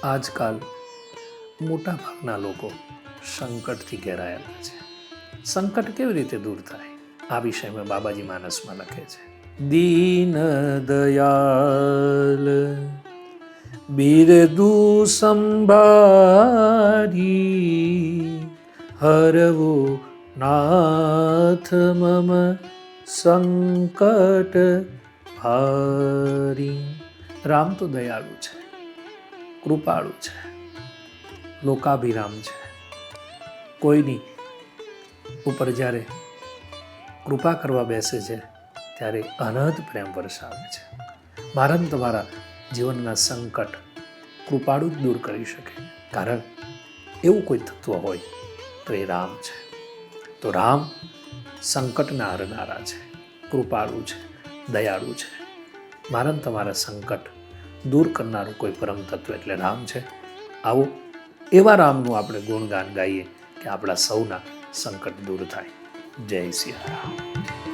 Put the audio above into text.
આજકાલ મોટા ભાગના લોકો સંકટથી ઘેરાયેલા છે. સંકટ કેવી રીતે દૂર થાય આ વિષયમાં બાબાજી માનસમાં લખે છે. દીન દયાલ બિરદુ સંભારી હરવો નાથ મમ સંકટ હારી. રામ તો દયાળુ છે, કૃપાળુ છે, લોકાભિરામ છે. કોઈની ઉપર જ્યારે કૃપા કરવા બેસે છે ત્યારે અનહદ પ્રેમ વરસાવે છે. મારા ને તમારા જીવનના સંકટ કૃપાળુ જ દૂર કરી શકે, કારણ એવું કોઈ તત્વ હોય તો એ રામ છે. તો રામ સંકટના હરનારા છે, કૃપાળુ છે, દયાળુ છે. મારા ને તમારા સંકટ દૂર કરનારું કોઈ પરમ તત્વ એટલે રામ છે. આવો એવા રામનું આપણે ગુણગાન ગાઈએ કે આપણા સૌના સંકટ દૂર થાય. જય સિયા રામ.